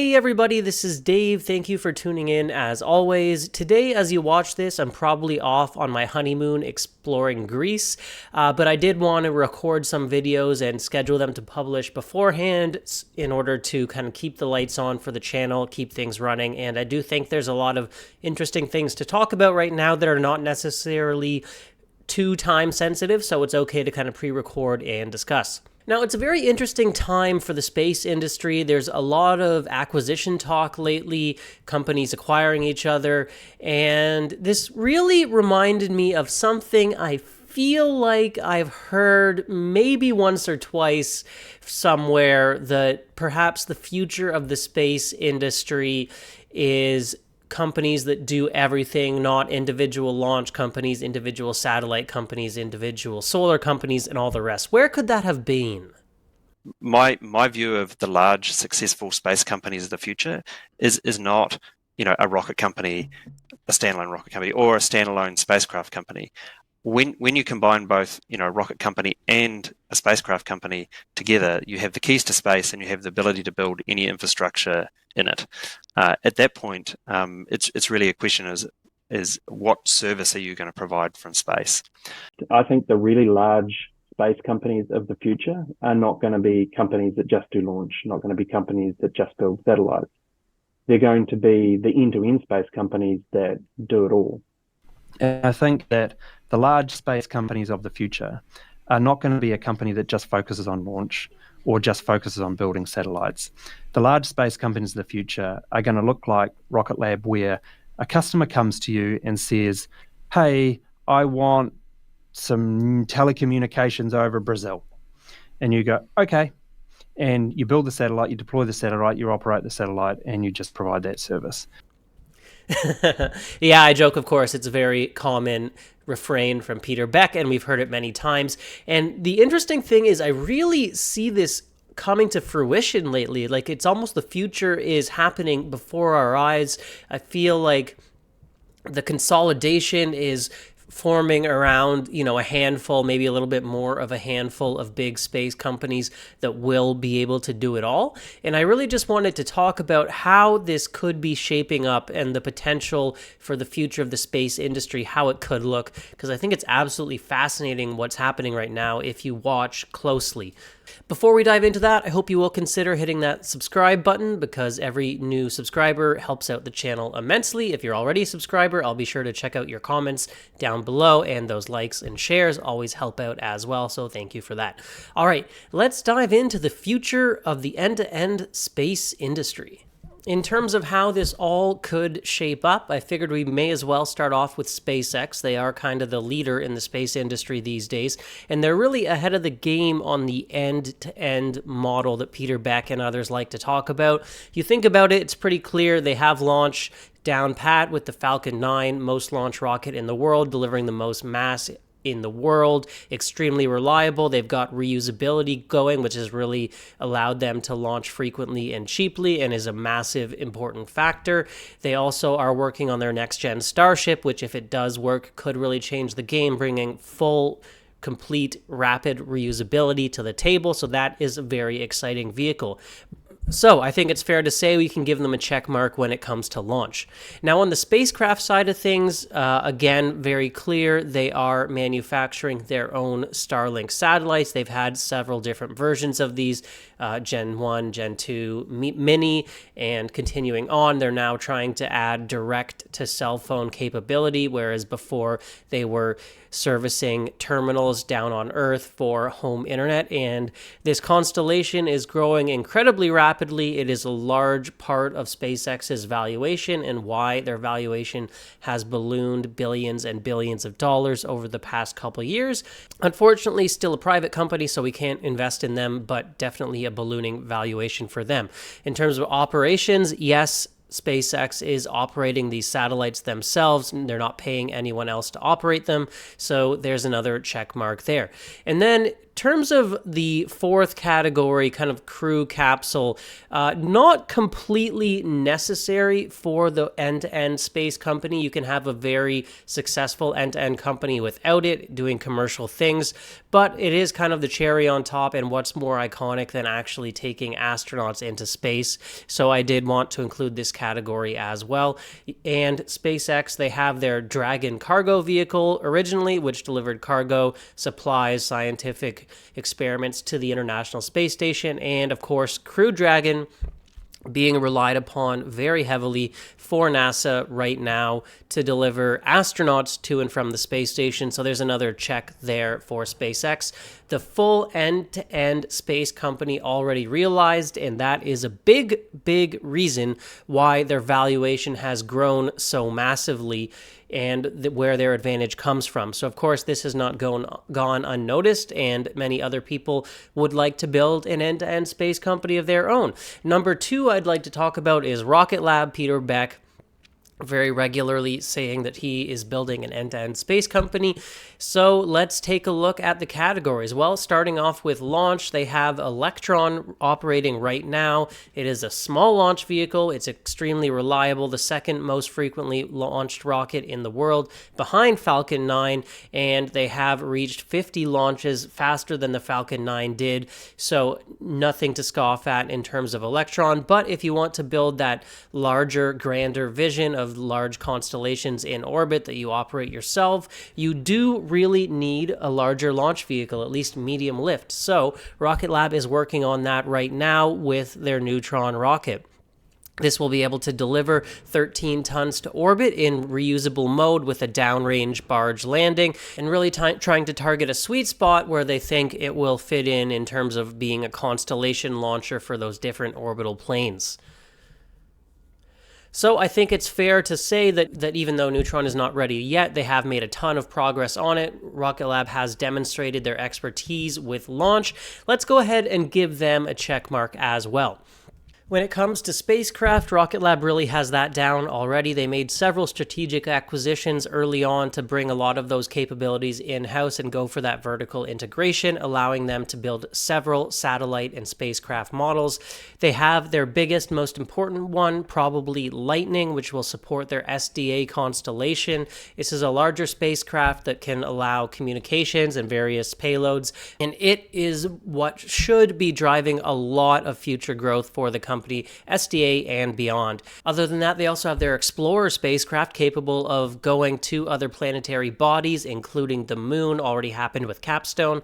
Hey everybody, this is Dave. Thank you for tuning in as always. Today, as you watch this, I'm probably off on my honeymoon exploring Greece, but I did want to record some videos and schedule them to publish beforehand in order to kind of keep the lights on for the channel, keep things running, and I do think there's a lot of interesting things to talk about right now that are not necessarily too time sensitive, so it's okay to kind of pre-record and discuss. Now, it's a very interesting time for the space industry. There's a lot of acquisition talk lately, companies acquiring each other, and this really reminded me of something I feel like I've heard maybe once or twice somewhere, that perhaps the future of the space industry is companies that do everything, not individual launch companies, individual satellite companies, individual solar companies, and all the rest. Where could that have been? My view of the large successful space companies of the future is not, a rocket company, a standalone rocket company, or a standalone spacecraft company. When you combine both, a rocket company and a spacecraft company together, you have the keys to space and you have the ability to build any infrastructure in it. At that point, it's really a question is what service are you going to provide from space? I think the really large space companies of the future are not going to be companies that just do launch, not going to be companies that just build satellites. They're going to be the end-to-end space companies that do it all. And I think that the large space companies of the future are not going to be a company that just focuses on launch or just focuses on building satellites. The large space companies of the future are going to look like Rocket Lab, where a customer comes to you and says, hey, I want some telecommunications over Brazil. And you go, okay. And you build the satellite, you deploy the satellite, you operate the satellite, and you just provide that service. Yeah, I joke, of course. It's a very common refrain from Peter Beck, and we've heard it many times. And the interesting thing is I really see this coming to fruition lately. Like, it's almost the future is happening before our eyes. I feel like the consolidation is forming around, a handful, maybe a little bit more of a handful of big space companies that will be able to do it all. And I really just wanted to talk about how this could be shaping up and the potential for the future of the space industry, how it could look, because I think it's absolutely fascinating what's happening right now if you watch closely. Before we dive into that, I hope you will consider hitting that subscribe button, because every new subscriber helps out the channel immensely. If you're already a subscriber, I'll be sure to check out your comments down below, and those likes and shares always help out as well, so thank you for that. All right, let's dive into the future of the end-to-end space industry. In terms of how this all could shape up, I figured we may as well start off with SpaceX. They are kind of the leader in the space industry these days, and they're really ahead of the game on the end-to-end model that Peter Beck and others like to talk about. You think about it, it's pretty clear. They have launch down pat with the Falcon 9, most launch rocket in the world, delivering the most mass in the world, extremely reliable. They've got reusability going, which has really allowed them to launch frequently and cheaply, and is a massive important factor. They also are working on their next gen Starship, which, if it does work, could really change the game, bringing full, complete, rapid reusability to the table. So that is a very exciting vehicle. So I think it's fair to say we can give them a check mark when it comes to launch. Now, on the spacecraft side of things, again, very clear, they are manufacturing their own Starlink satellites. They've had several different versions of these, Gen 1, Gen 2, Mini, and continuing on. They're now trying to add direct-to-cell phone capability, whereas before they were servicing terminals down on Earth for home internet. And this constellation is growing incredibly rapidly. It is a large part of SpaceX's valuation and why their valuation has ballooned billions and billions of dollars over the past couple of years. Unfortunately, still a private company, so we can't invest in them, but definitely a ballooning valuation for them. In terms of operations, yes, SpaceX is operating these satellites themselves, and they're not paying anyone else to operate them. So there's another check mark there. And then terms of the fourth category, kind of crew capsule, not completely necessary for the end-to-end space company. You can have a very successful end-to-end company without it, doing commercial things, but it is kind of the cherry on top, and what's more iconic than actually taking astronauts into space. So I did want to include this category as well. And SpaceX, they have their Dragon cargo vehicle originally, which delivered cargo, supplies, scientific experiments to the International Space Station, and of course Crew Dragon being relied upon very heavily for NASA right now to deliver astronauts to and from the space station. So there's another check there for SpaceX. The full end-to-end space company already realized, and that is a big, big reason why their valuation has grown so massively and where their advantage comes from. So, of course, this has not gone unnoticed, and many other people would like to build an end-to-end space company of their own. Number two I'd like to talk about is Rocket Lab. Peter Beck very regularly saying that he is building an end-to-end space company. So let's take a look at the categories. Well, starting off with launch, they have Electron operating right now. It is a small launch vehicle. It's extremely reliable, the second most frequently launched rocket in the world, behind Falcon 9, and they have reached 50 launches faster than the Falcon 9 did. So nothing to scoff at in terms of Electron. But if you want to build that larger, grander vision of large constellations in orbit that you operate yourself, you do really need a larger launch vehicle, at least medium lift. So Rocket Lab is working on that right now with their Neutron rocket. This will be able to deliver 13 tons to orbit in reusable mode with a downrange barge landing, and really trying to target a sweet spot where they think it will fit in terms of being a constellation launcher for those different orbital planes. So I think it's fair to say that even though Neutron is not ready yet, they have made a ton of progress on it. Rocket Lab has demonstrated their expertise with launch. Let's go ahead and give them a check mark as well. When it comes to spacecraft, Rocket Lab really has that down already. They made several strategic acquisitions early on to bring a lot of those capabilities in-house and go for that vertical integration, allowing them to build several satellite and spacecraft models. They have their biggest, most important one, probably Lightning, which will support their SDA constellation. This is a larger spacecraft that can allow communications and various payloads, and it is what should be driving a lot of future growth for the company, SDA and beyond. Other than that, they also have their Explorer spacecraft capable of going to other planetary bodies, including the Moon, already happened with Capstone,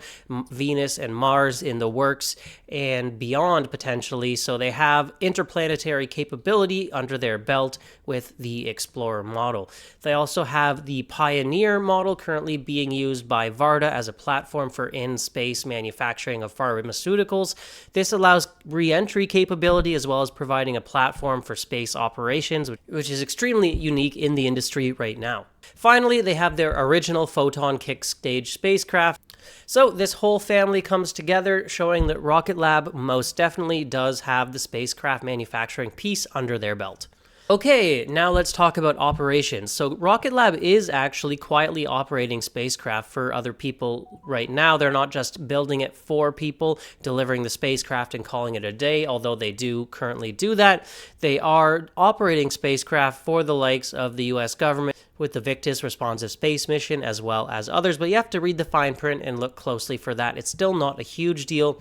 Venus and Mars in the works, and beyond potentially. So they have interplanetary capability under their belt with the Explorer model. They also have the Pioneer model currently being used by Varda as a platform for in-space manufacturing of pharmaceuticals. This allows re-entry capability as well as providing a platform for space operations, which is extremely unique in the industry right now. Finally, they have their original Photon kick stage spacecraft. So this whole family comes together, showing that Rocket Lab most definitely does have the spacecraft manufacturing piece under their belt. Okay, now let's talk about operations. So Rocket Lab is actually quietly operating spacecraft for other people right now. They're not just building it for people, delivering the spacecraft and calling it a day, although they do currently do that. They are operating spacecraft for the likes of the US government with the Victus responsive space mission as well as others, but you have to read the fine print and look closely for that. It's still not a huge deal.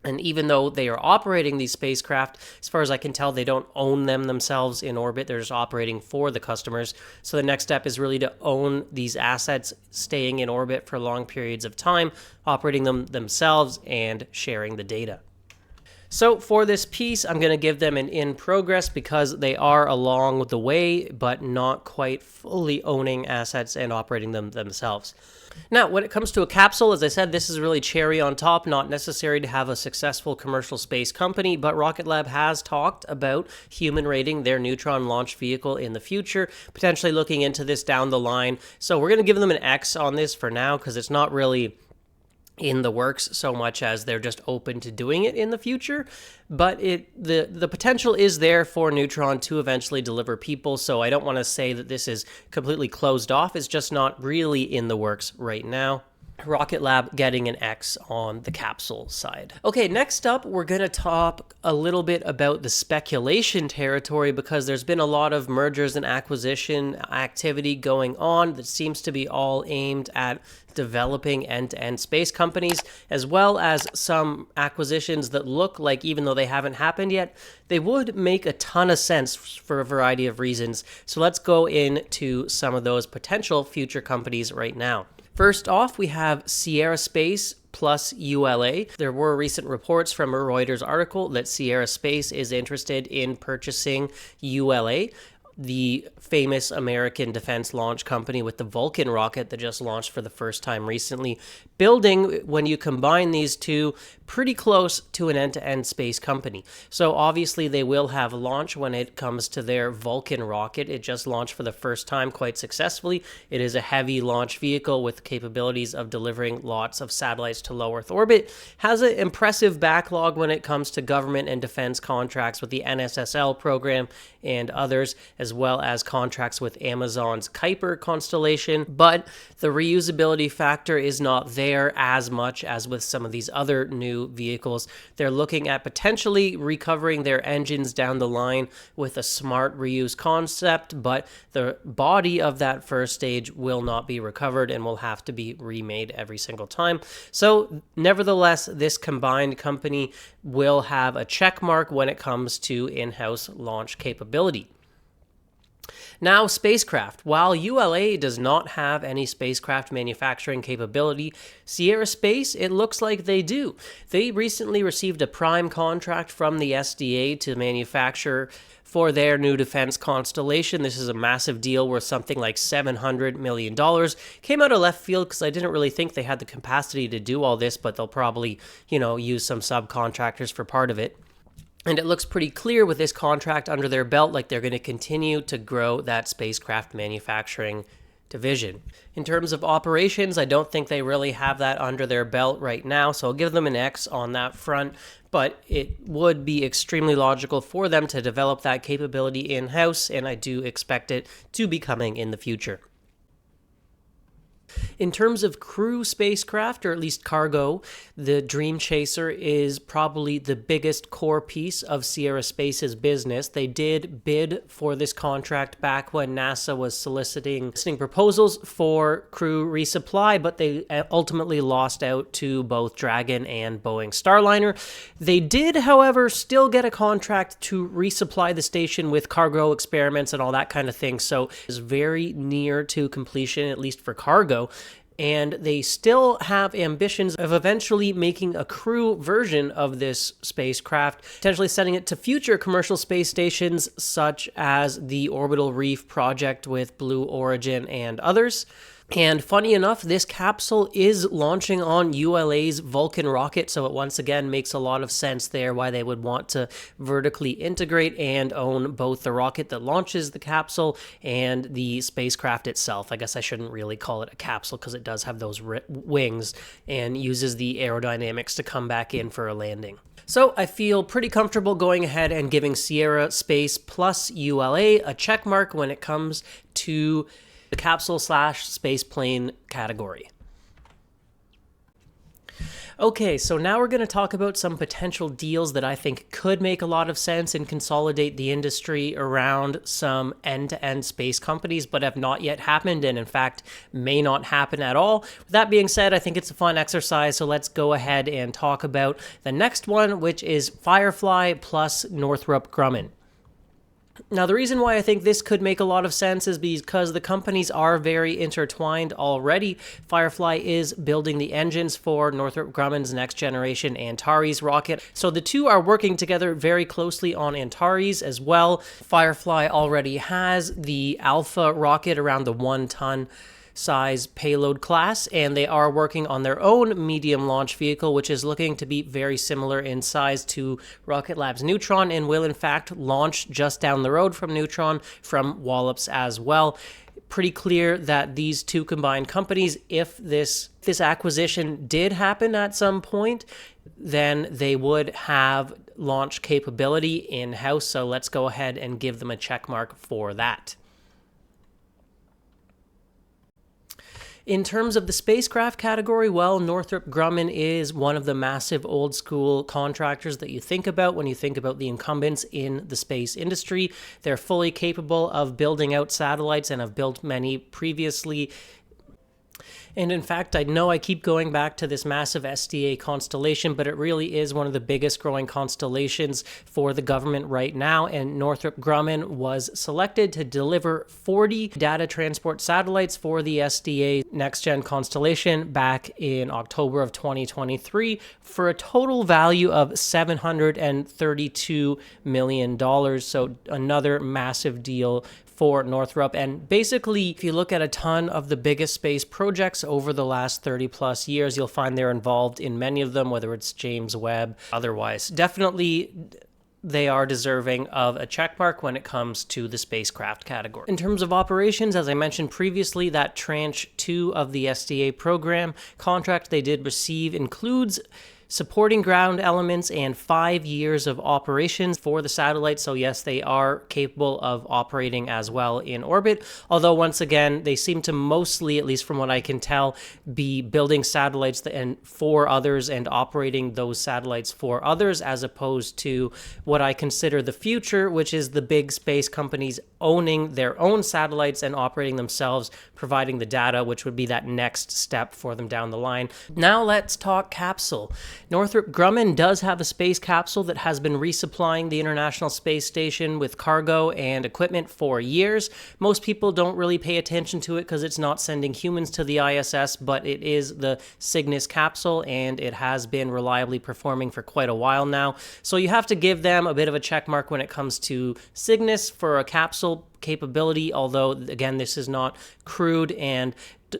And even though they are operating these spacecraft, as far as I can tell, they don't own them themselves in orbit. They're just operating for the customers. So the next step is really to own these assets, staying in orbit for long periods of time, operating them themselves, and sharing the data. So for this piece, I'm going to give them an in progress because they are along the way, but not quite fully owning assets and operating them themselves. Now, when it comes to a capsule, as I said, this is really cherry on top, not necessary to have a successful commercial space company, but Rocket Lab has talked about human rating their Neutron launch vehicle in the future, potentially looking into this down the line. So we're going to give them an X on this for now because it's not really in the works so much as they're just open to doing it in the future, but the potential is there for Neutron to eventually deliver people, so I don't want to say that this is completely closed off. It's just not really in the works right now. Rocket Lab getting an X on the capsule side. Okay, next up, we're going to talk a little bit about the speculation territory, because there's been a lot of mergers and acquisition activity going on that seems to be all aimed at developing end-to-end space companies, as well as some acquisitions that look like, even though they haven't happened yet, they would make a ton of sense for a variety of reasons. So let's go into some of those potential future companies right now. First off, we have Sierra Space plus ULA. There were recent reports from a Reuters article that Sierra Space is interested in purchasing ULA, the famous American defense launch company with the Vulcan rocket that just launched for the first time recently. Building, when you combine these two, pretty close to an end-to-end space company. So obviously they will have launch when it comes to their Vulcan rocket. It just launched for the first time quite successfully. It is a heavy launch vehicle with capabilities of delivering lots of satellites to low Earth orbit. Has an impressive backlog when it comes to government and defense contracts with the NSSL program and others, as well as contracts with Amazon's Kuiper constellation. But the reusability factor is not there as much as with some of these other new vehicles. They're looking at potentially recovering their engines down the line with a smart reuse concept, but the body of that first stage will not be recovered and will have to be remade every single time. So nevertheless, this combined company will have a check mark when it comes to in-house launch capability. Now, spacecraft. While ULA does not have any spacecraft manufacturing capability, Sierra Space, it looks like they do. They recently received a prime contract from the SDA to manufacture for their new defense constellation. This is a massive deal worth something like $700 million. Came out of left field because I didn't really think they had the capacity to do all this, but they'll probably, use some subcontractors for part of it. And it looks pretty clear with this contract under their belt, like they're going to continue to grow that spacecraft manufacturing division. In terms of operations, I don't think they really have that under their belt right now, so I'll give them an X on that front, but it would be extremely logical for them to develop that capability in-house, and I do expect it to be coming in the future. In terms of crew spacecraft, or at least cargo, the Dream Chaser is probably the biggest core piece of Sierra Space's business. They did bid for this contract back when NASA was soliciting proposals for crew resupply, but they ultimately lost out to both Dragon and Boeing Starliner. They did, however, still get a contract to resupply the station with cargo experiments and all that kind of thing, so it's very near to completion, at least for cargo. And they still have ambitions of eventually making a crew version of this spacecraft, potentially sending it to future commercial space stations such as the Orbital Reef project with Blue Origin and others. And funny enough, this capsule is launching on ULA's Vulcan rocket, so it once again makes a lot of sense there why they would want to vertically integrate and own both the rocket that launches the capsule and the spacecraft itself. I guess I shouldn't really call it a capsule because it does have those wings and uses the aerodynamics to come back in for a landing. So I feel pretty comfortable going ahead and giving Sierra Space plus ULA a check mark when it comes to the capsule/spaceplane category. Okay, so now we're going to talk about some potential deals that I think could make a lot of sense and consolidate the industry around some end-to-end space companies, but have not yet happened and in fact may not happen at all. With that being said, I think it's a fun exercise, so let's go ahead and talk about the next one, which is Firefly plus Northrop Grumman. Now, the reason why I think this could make a lot of sense is because the companies are very intertwined already. Firefly is building the engines for Northrop Grumman's next generation Antares rocket. So the two are working together very closely on Antares as well. Firefly already has the Alpha rocket around the 1-ton size payload class, and they are working on their own medium launch vehicle, which is looking to be very similar in size to Rocket Lab's Neutron and will in fact launch just down the road from Neutron from Wallops as well. Pretty clear that these two combined companies, if this acquisition did happen at some point, then they would have launch capability in-house, so let's go ahead and give them a check mark for that. In terms of the spacecraft category, well, Northrop Grumman is one of the massive old school contractors that you think about when you think about the incumbents in the space industry. They're fully capable of building out satellites and have built many previously. And in fact, I know I keep going back to this massive SDA constellation, but it really is one of the biggest growing constellations for the government right now. And Northrop Grumman was selected to deliver 40 data transport satellites for the SDA Next Gen constellation back in October of 2023 for a total value of $732 million. So another massive deal for Northrop. And basically, if you look at a ton of the biggest space projects over the last 30 plus years, you'll find they're involved in many of them, whether it's James Webb, otherwise. Definitely, they are deserving of a check mark when it comes to the spacecraft category. In terms of operations, as I mentioned previously, that Tranche 2 of the SDA program contract they did receive includes supporting ground elements and 5 years of operations for the satellite. So yes, they are capable of operating as well in orbit. Although once again, they seem to mostly, at least from what I can tell, be building satellites for others and operating those satellites for others, as opposed to what I consider the future, which is the big space companies owning their own satellites and operating themselves, providing the data, which would be that next step for them down the line. Now let's talk capsule. Northrop Grumman does have a space capsule that has been resupplying the International Space Station with cargo and equipment for years. Most people don't really pay attention to it because it's not sending humans to the ISS, but it is the Cygnus capsule, and it has been reliably performing for quite a while now. So you have to give them a bit of a check mark when it comes to Cygnus for a capsule capability, although again, this is not crewed, and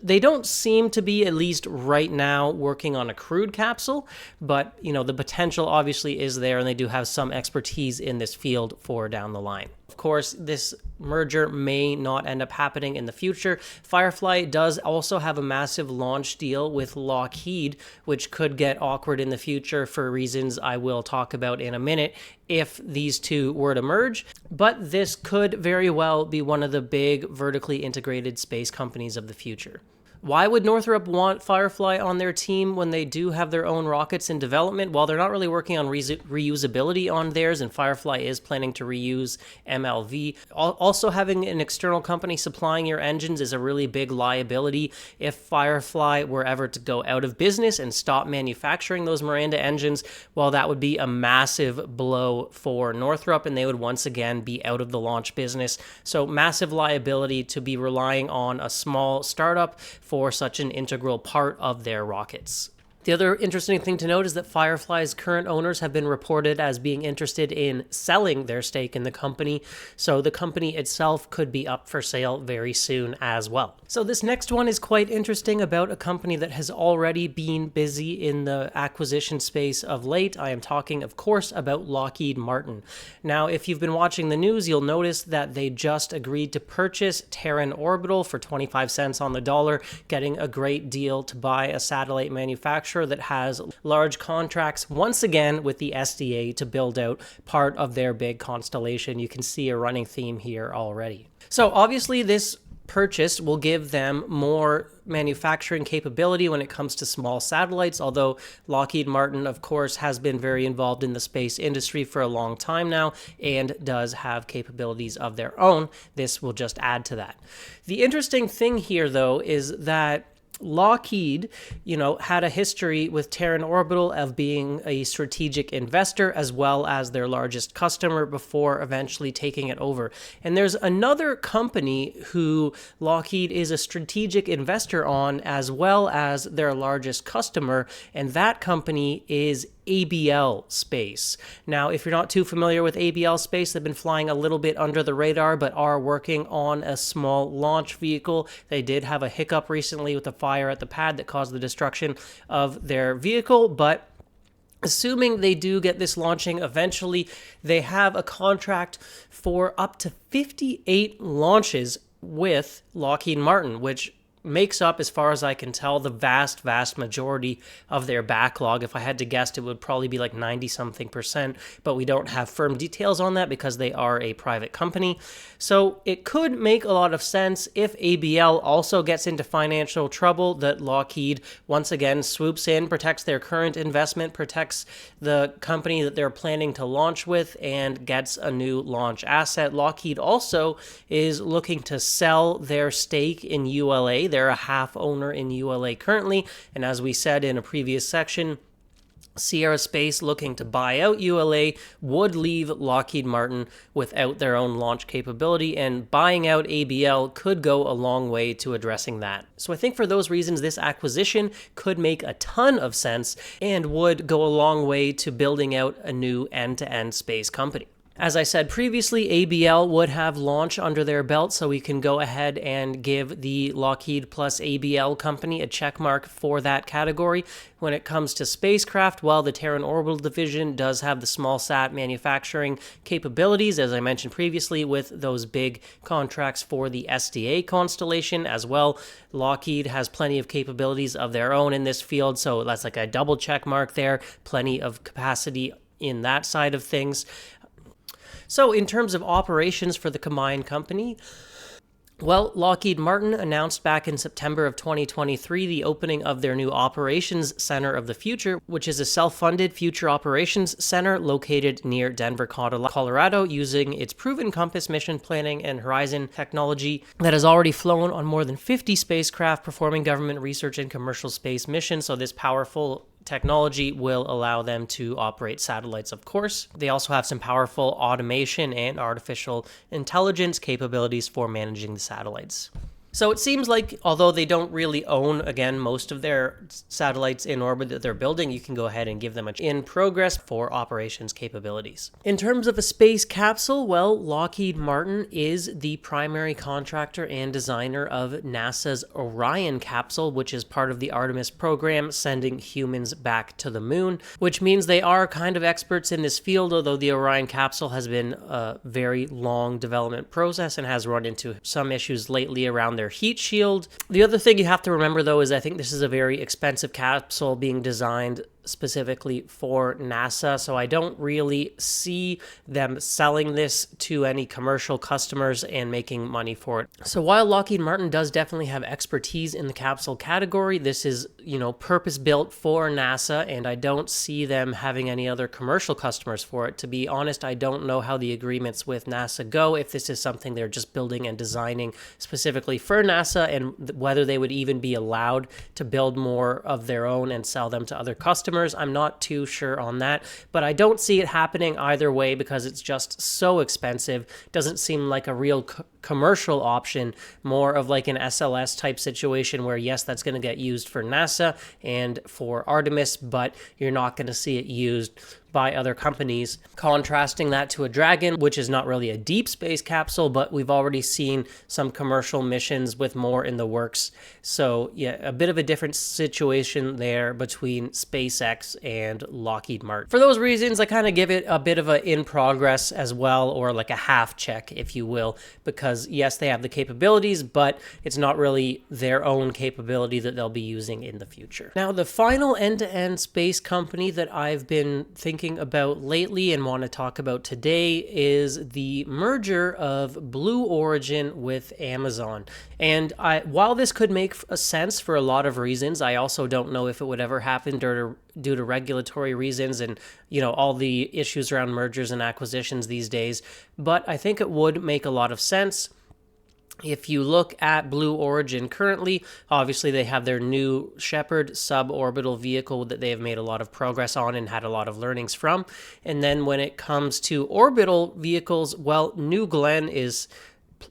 they don't seem to be, at least right now, working on a crewed capsule, but the potential obviously is there, and they do have some expertise in this field for down the line. Of course, this merger may not end up happening in the future. Firefly does also have a massive launch deal with Lockheed, which could get awkward in the future for reasons I will talk about in a minute if these two were to merge. But this could very well be one of the big vertically integrated space companies of the future. Why would Northrop want Firefly on their team when they do have their own rockets in development? Well, they're not really working on reusability on theirs, and Firefly is planning to reuse MLV. Also, having an external company supplying your engines is a really big liability. If Firefly were ever to go out of business and stop manufacturing those Miranda engines, well, that would be a massive blow for Northrop, and they would once again be out of the launch business. So massive liability to be relying on a small startup for such an integral part of their rockets. The other interesting thing to note is that Firefly's current owners have been reported as being interested in selling their stake in the company, so the company itself could be up for sale very soon as well. So this next one is quite interesting, about a company that has already been busy in the acquisition space of late. I am talking, of course, about Lockheed Martin. Now, if you've been watching the news, you'll notice that they just agreed to purchase Terran Orbital for 25 cents on the dollar, getting a great deal to buy a satellite manufacturer that has large contracts once again with the SDA to build out part of their big constellation. You can see a running theme here already. So obviously this purchase will give them more manufacturing capability when it comes to small satellites, although Lockheed Martin, of course, has been very involved in the space industry for a long time now and does have capabilities of their own. This will just add to that. The interesting thing here, though, is that Lockheed, had a history with Terran Orbital of being a strategic investor as well as their largest customer before eventually taking it over. And there's another company who Lockheed is a strategic investor on as well as their largest customer, and that company is ABL Space. Now, if you're not too familiar with ABL Space, they've been flying a little bit under the radar, but are working on a small launch vehicle. They did have a hiccup recently with a fire at the pad that caused the destruction of their vehicle, but assuming they do get this launching eventually, they have a contract for up to 58 launches with Lockheed Martin, which makes up, as far as I can tell, the vast majority of their backlog. If I had to guess, it would probably be like 90-something%, but we don't have firm details on that because they are a private company. So it could make a lot of sense if ABL also gets into financial trouble that Lockheed once again swoops in, protects their current investment, protects the company that they're planning to launch with, and gets a new launch asset. Lockheed also is looking to sell their stake in ULA. They're a half owner in ULA currently, and as we said in a previous section, Sierra Space looking to buy out ULA would leave Lockheed Martin without their own launch capability, and buying out ABL could go a long way to addressing that. So I think for those reasons, this acquisition could make a ton of sense and would go a long way to building out a new end-to-end space company. As I said previously, ABL would have launch under their belt, so we can go ahead and give the Lockheed plus ABL company a check mark for that category. When it comes to spacecraft, well, the Terran Orbital Division does have the small sat manufacturing capabilities, as I mentioned previously, with those big contracts for the SDA constellation as well. Lockheed has plenty of capabilities of their own in this field, so that's like a double check mark there. Plenty of capacity in that side of things. So in terms of operations for the combined company, well, Lockheed Martin announced back in September of 2023 the opening of their new Operations Center of the Future, which is a self-funded future operations center located near Denver, Colorado, using its proven Compass mission planning and horizon technology that has already flown on more than 50 spacecraft performing government research and commercial space missions. So this powerful technology will allow them to operate satellites, of course. They also have some powerful automation and artificial intelligence capabilities for managing the satellites. So it seems like, although they don't really own, again, most of their satellites in orbit that they're building, you can go ahead and give them in progress for operations capabilities. In terms of a space capsule, well, Lockheed Martin is the primary contractor and designer of NASA's Orion capsule, which is part of the Artemis program, sending humans back to the moon, which means they are kind of experts in this field, although the Orion capsule has been a very long development process and has run into some issues lately around their heat shield. The other thing you have to remember, though, is I think this is a very expensive capsule being designed specifically for NASA, so I don't really see them selling this to any commercial customers and making money for it. So while Lockheed Martin does definitely have expertise in the capsule category, this is, purpose-built for NASA, and I don't see them having any other commercial customers for it. To be honest, I don't know how the agreements with NASA go, if this is something they're just building and designing specifically for NASA, and whether they would even be allowed to build more of their own and sell them to other customers. I'm not too sure on that, but I don't see it happening either way because it's just so expensive. Doesn't seem like a real commercial option, more of like an SLS type situation where, yes, that's going to get used for NASA and for Artemis, but you're not going to see it used by other companies. Contrasting that to a Dragon, which is not really a deep space capsule, but we've already seen some commercial missions with more in the works. So yeah, a bit of a different situation there between SpaceX and Lockheed Martin. For those reasons, I kind of give it a bit of a in progress as well, or like a half check, if you will, because yes, they have the capabilities, but it's not really their own capability that they'll be using in the future. Now, the final end-to-end space company that I've been thinking about lately and want to talk about today is the merger of Blue Origin with Amazon. And while this could make a sense for a lot of reasons, I also don't know if it would ever happen due to regulatory reasons and, all the issues around mergers and acquisitions these days. But I think it would make a lot of sense. If you look at Blue Origin currently, obviously they have their new Shepard suborbital vehicle that they have made a lot of progress on and had a lot of learnings from. And then when it comes to orbital vehicles, well, New Glenn is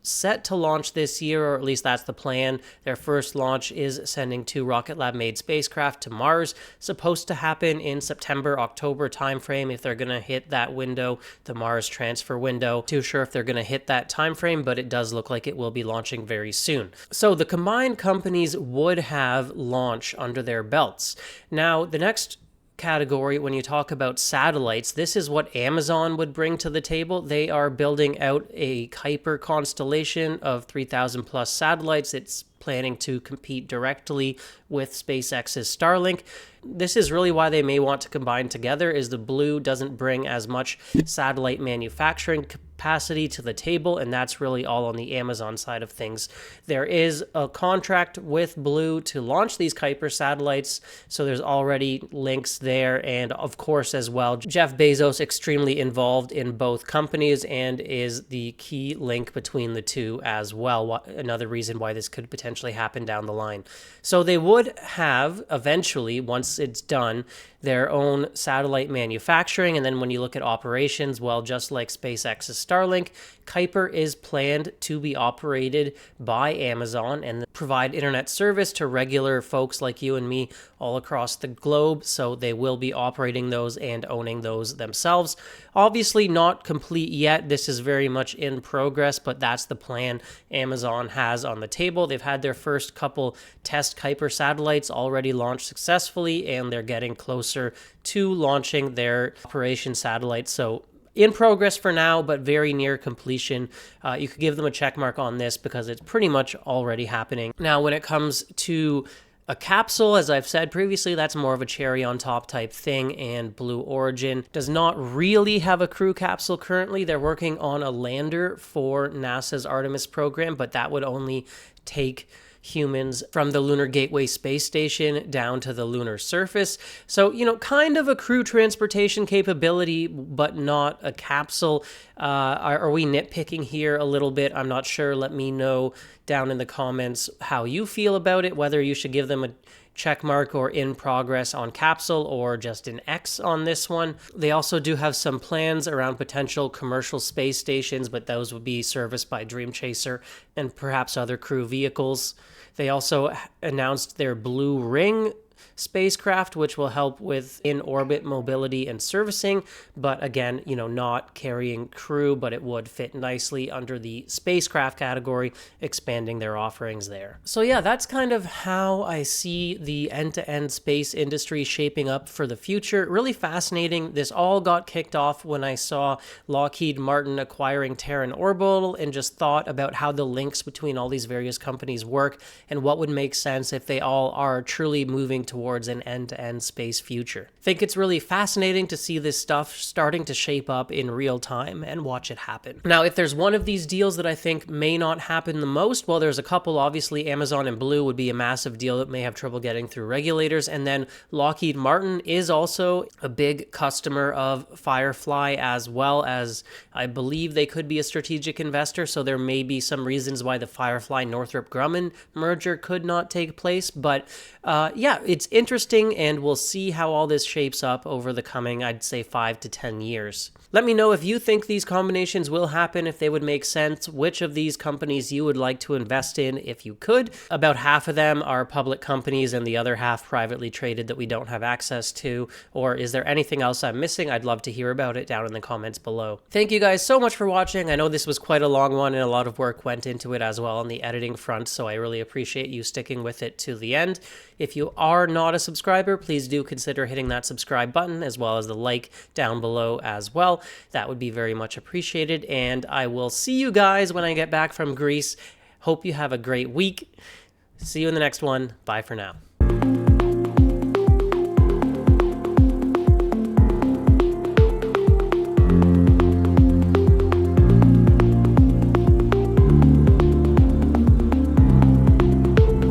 set to launch this year, or at least that's the plan. Their first launch is sending 2 Rocket Lab made spacecraft to Mars, supposed to happen in September, October timeframe if they're going to hit that window, the Mars transfer window. Too sure if they're going to hit that timeframe, but it does look like it will be launching very soon. So the combined companies would have launch under their belts. Now, the next category, when you talk about satellites, this is what Amazon would bring to the table. They are building out a Kuiper constellation of 3,000 plus satellites. It's planning to compete directly with SpaceX's Starlink. This is really why they may want to combine together, is the Blue doesn't bring as much satellite manufacturing capacity to the table, and that's really all on the Amazon side of things. There is a contract with Blue to launch these Kuiper satellites, so there's already links there, and of course as well, Jeff Bezos extremely involved in both companies and is the key link between the two as well. Another reason why this could potentially happen down the line. So they would have eventually, once it's done, their own satellite manufacturing. And then when you look at operations, well, just like SpaceX's Starlink, Kuiper is planned to be operated by Amazon and provide internet service to regular folks like you and me all across the globe. So they will be operating those and owning those themselves. Obviously not complete yet. This is very much in progress, but that's the plan Amazon has on the table. They've had their first couple test Kuiper satellites already launched successfully, and they're getting closer to launching their operation satellites. So in progress for now, but very near completion. You could give them a check mark on this because it's pretty much already happening. Now, when it comes to a capsule, as I've said previously, that's more of a cherry on top type thing, and Blue Origin does not really have a crew capsule currently. They're working on a lander for NASA's Artemis program, but that would only take humans from the Lunar Gateway space station down to the lunar surface. So, kind of a crew transportation capability, but not a capsule. Are we nitpicking here a little bit? I'm not sure. Let me know down in the comments how you feel about it, whether you should give them a check mark or in progress on capsule or just an X on this one. They also do have some plans around potential commercial space stations, but those would be serviced by Dream Chaser and perhaps other crew vehicles. They also announced their Blue Ring spacecraft, which will help with in-orbit mobility and servicing, but again, not carrying crew, but it would fit nicely under the spacecraft category, expanding their offerings there. So yeah, that's kind of how I see the end-to-end space industry shaping up for the future. Really fascinating. This all got kicked off when I saw Lockheed Martin acquiring Terran Orbital and just thought about how the links between all these various companies work and what would make sense if they all are truly moving towards an end-to-end space future. I think it's really fascinating to see this stuff starting to shape up in real time and watch it happen. Now, if there's one of these deals that I think may not happen the most, well, there's a couple. Obviously, Amazon and Blue would be a massive deal that may have trouble getting through regulators, and then Lockheed Martin is also a big customer of Firefly, as well as I believe they could be a strategic investor, so there may be some reasons why the Firefly Northrop Grumman merger could not take place, but yeah, it's interesting, and we'll see how all this shapes up over the coming, I'd say, 5 to 10 years. Let me know if you think these combinations will happen, if they would make sense, which of these companies you would like to invest in if you could. About half of them are public companies and the other half privately traded that we don't have access to. Or is there anything else I'm missing? I'd love to hear about it down in the comments below. Thank you guys so much for watching. I know this was quite a long one and a lot of work went into it as well on the editing front, so I really appreciate you sticking with it to the end. If you are not a subscriber, please do consider hitting that subscribe button as well as the like down below as well. That would be very much appreciated, and I will see you guys when I get back from Greece. Hope you have a great week. See you in the next one. Bye for now.